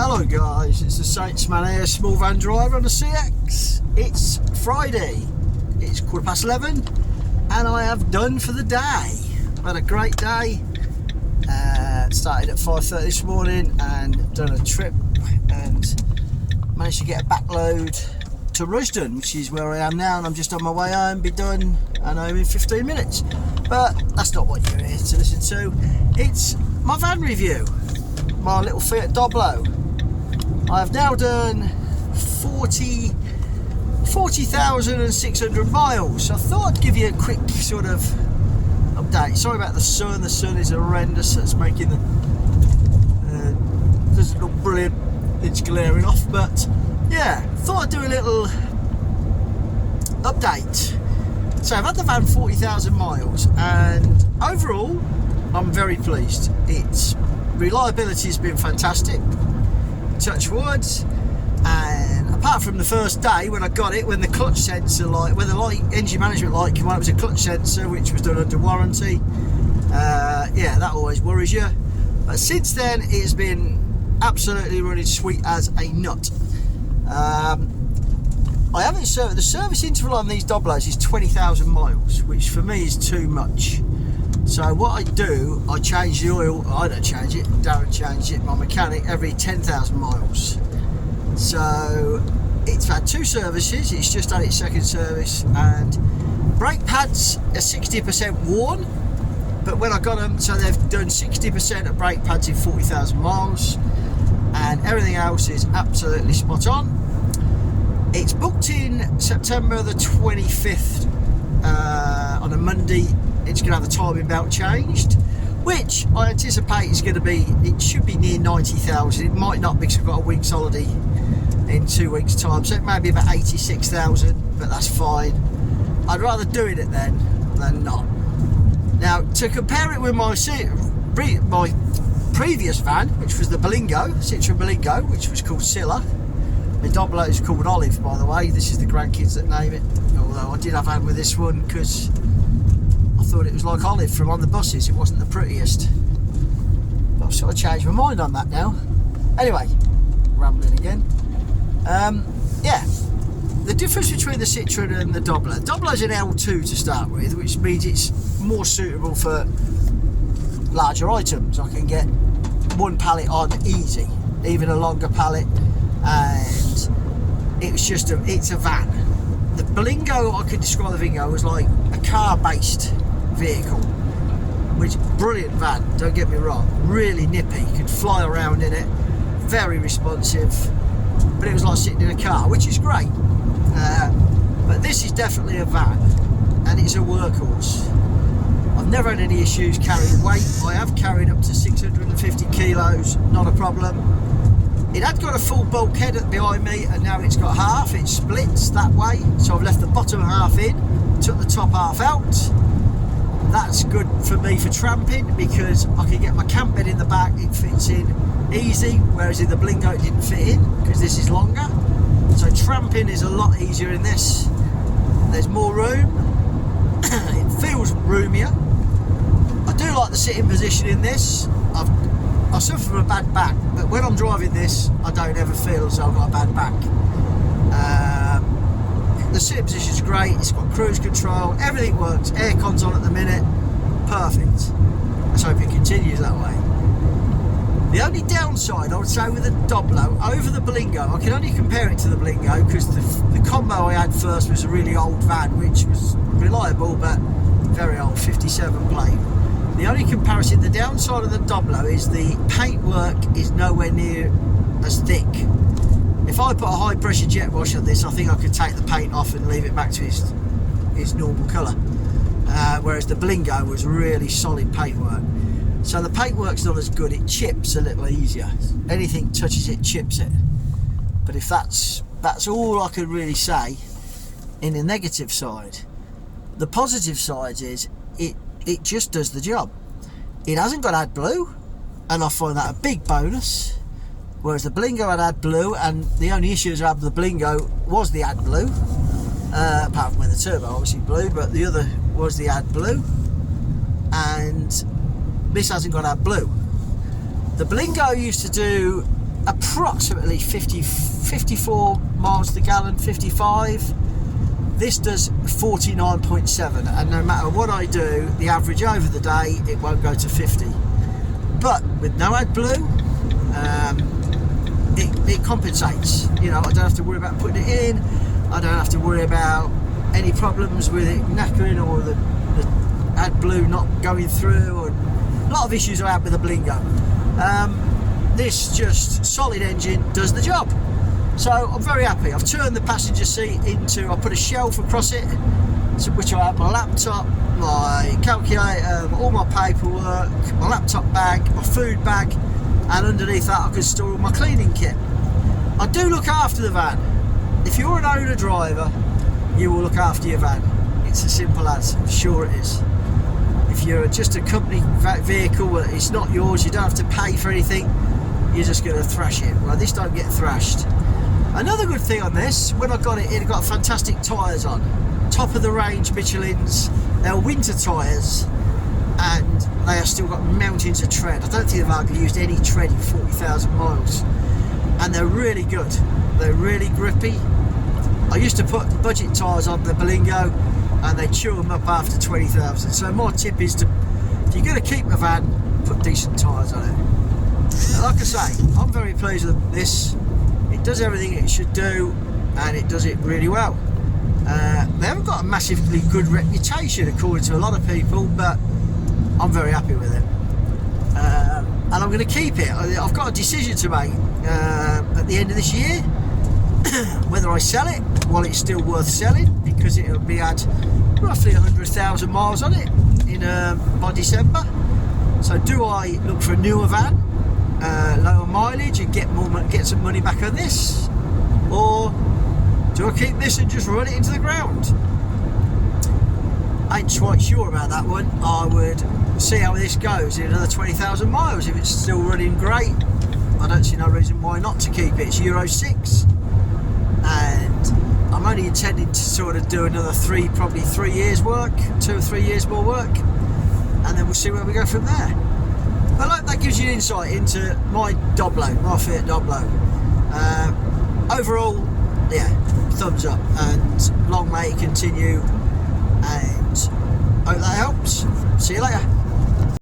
Hello guys, it's the Saints man here, small van driver on the CX. It's Friday, it's 11:15 and I have done for the day. I've had a great day, started at 5:30 this morning and done a trip and managed to get a backload to Rusden, which is where I am now, and I'm just on my way home, be done and home in 15 minutes. But that's not what you're here to listen to. It's my van review, my little Fiat Doblo. I've now done 40,600 miles. So I thought I'd give you a quick sort of update. Sorry about the sun is horrendous. It's making the doesn't look brilliant, it's glaring off, but yeah, thought I'd do a little update. So I've had the van 40,000 miles and overall I'm very pleased. Its reliability has been fantastic, touch wood, and apart from the first day when I got it, when the clutch sensor light, when the light engine management light came on, it was a clutch sensor which was done under warranty. Yeah, that always worries you, but since then it has been absolutely running sweet as a nut. I haven't served, the service interval on these Doblos is 20,000 miles, which for me is too much. So what I do, I change the oil. I don't change it, Darren changes it, my mechanic, every 10,000 miles. So it's had two services, it's just had its second service, and brake pads are 60% worn, but when I got them, so they've done 60% of brake pads in 40,000 miles, and everything else is absolutely spot on. It's booked in September the 25th on a Monday. It's going to have the timing belt changed, which I anticipate is going to be, it should be near 90,000. It might not because I've got a week's holiday in 2 weeks time, so it may be about 86,000, but that's fine. I'd rather do it then than not. Now, to compare it with my previous van, which was the Citroen Berlingo, which was called Scylla. The Doblo is called Olive, by the way. This is the grandkids that name it, although I did have had with this one because I thought it was like Olive from on the buses. It wasn't the prettiest, but I've sort of changed my mind on that now. Anyway, rambling again. Yeah, the difference between the Citroen and the Doblo. Doblo's an L2 to start with, which means it's more suitable for larger items. I can get one pallet on easy, even a longer pallet, and it's a van. The Berlingo, I could describe the Berlingo as like a car-based vehicle, which brilliant van, don't get me wrong, really nippy, you could fly around in it, very responsive, but it was like sitting in a car, which is great. But this is definitely a van, and it's a workhorse. I've never had any issues carrying weight. I have carried up to 650 kilos, not a problem. It had got a full bulkhead behind me, and now it's got half. It splits that way, so I've left the bottom half in, took the top half out. That's good for me for tramping because I can get my camp bed in the back, it fits in easy, whereas in the Berlingo it didn't fit in because this is longer. So tramping is a lot easier in this. There's more room, it feels roomier. I do like the sitting position in this. I suffer from a bad back, but when I'm driving this, I don't ever feel as though I've got a bad back. The sitting position is great, it's got cruise control, everything works, aircon's on at the minute, perfect. Let's hope it continues that way. The only downside I would say with the Doblo over the Berlingo, I can only compare it to the Berlingo because the combo I had first was a really old van, which was reliable but very old, 57 plate. The only comparison, the downside of the Doblo is the paintwork is nowhere near as thick. If I put a high pressure jet wash on this, I think I could take the paint off and leave it back to its normal colour. Whereas the Berlingo was really solid paintwork. So the paintwork's not as good, it chips a little easier. Anything touches it, chips it. But if that's all I could really say in the negative side. The positive side is it just does the job. It hasn't got AdBlue, and I find that a big bonus, whereas the Berlingo had AdBlue, and the only issues I had with the Berlingo was the AdBlue, apart from when the turbo obviously blew, but the other was the AdBlue, and this hasn't got AdBlue. The Berlingo used to do approximately 54 miles to the gallon, 55. This does 49.7, and no matter what I do, the average over the day, it won't go to 50. But with no AdBlue, it compensates. You know, I don't have to worry about putting it in. I don't have to worry about any problems with it knackering or the AdBlue not going through, or a lot of issues I had with the Blingo. This just solid engine does the job. So I'm very happy. I've turned the passenger seat into, I put a shelf across it, which I have my laptop, my calculator, all my paperwork, my laptop bag, my food bag, and underneath that I can store all my cleaning kit. I do look after the van. If you're an owner driver, you will look after your van. It's as simple as, sure it is. If you're just a company vehicle, it's not yours, you don't have to pay for anything, you're just going to thrash it. Well, this don't get thrashed. Another good thing on this, when I got it, it got fantastic tyres on. Top of the range Michelin's. They're winter tyres, and they have still got mountains of tread. I don't think they've hardly used any tread in 40,000 miles. And they're really good. They're really grippy. I used to put budget tyres on the Blingo, and they chew them up after 20,000. So my tip is to, if you're going to keep a van, put decent tyres on it. Now, like I say, I'm very pleased with this. It does everything it should do, and it does it really well. They haven't got a massively good reputation according to a lot of people, but I'm very happy with it. And I'm going to keep it. I've got a decision to make at the end of this year, whether I sell it while it's still worth selling, because it'll be had roughly 100,000 miles on it in by December. So do I look for a newer van, lower mileage, and get some money back on this, or do I keep this and just run it into the ground? I ain't quite sure about that one. I would see how this goes in another 20,000 miles. If it's still running great, I don't see no reason why not to keep it. It's Euro 6, and I'm only intending to sort of do another probably 3 years work, 2 or 3 years more work, and then we'll see where we go from there. But I hope that gives you an insight into my Doblo, my Fiat Doblo. Overall, yeah, thumbs up, and long may it continue, and hope that helps. See you later.